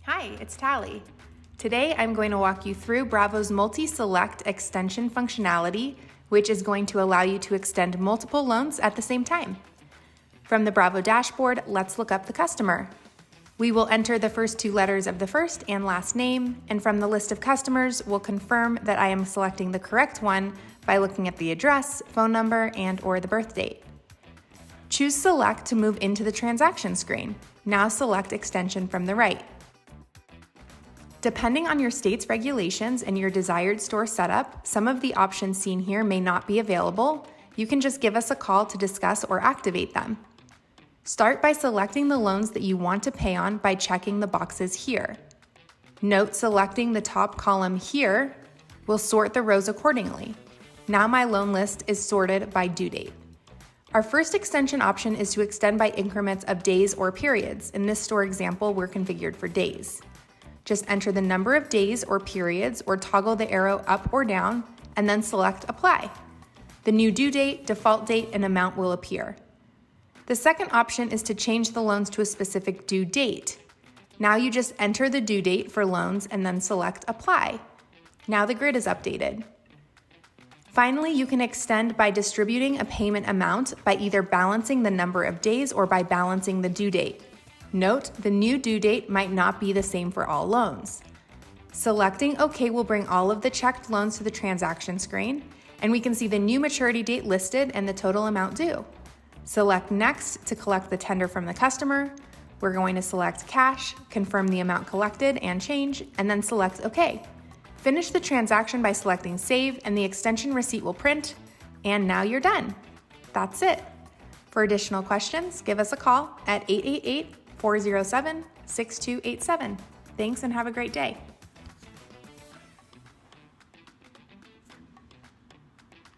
Hi, it's Tally. Today I'm going to walk you through Bravo's Multi-Select extension functionality, which is going to allow you to extend multiple loans at the same time. From the Bravo dashboard, let's look up the customer. We will enter the first two letters of the first and last name, and from the list of customers, we'll confirm that I am selecting the correct one by looking at the address, phone number, and/or the birth date. Choose Select to move into the transaction screen. Now select Extension from the right. Depending on your state's regulations and your desired store setup, some of the options seen here may not be available. You can just give us a call to discuss or activate them. Start by selecting the loans that you want to pay on by checking the boxes here. Note selecting the top column here will sort the rows accordingly. Now my loan list is sorted by due date. Our first extension option is to extend by increments of days or periods. In this store example, we're configured for days. Just enter the number of days or periods or toggle the arrow up or down and then select Apply. The new due date, default date, and amount will appear. The second option is to change the loans to a specific due date. Now you just enter the due date for loans and then select Apply. Now the grid is updated. Finally, you can extend by distributing a payment amount by either balancing the number of days or by balancing the due date. Note, the new due date might not be the same for all loans. Selecting OK will bring all of the checked loans to the transaction screen, and we can see the new maturity date listed and the total amount due. Select Next to collect the tender from the customer. We're going to select Cash, confirm the amount collected and change, and then select OK. Finish the transaction by selecting Save, and the extension receipt will print, and now you're done. That's it. For additional questions, give us a call at 888-407-6287. Thanks and have a great day.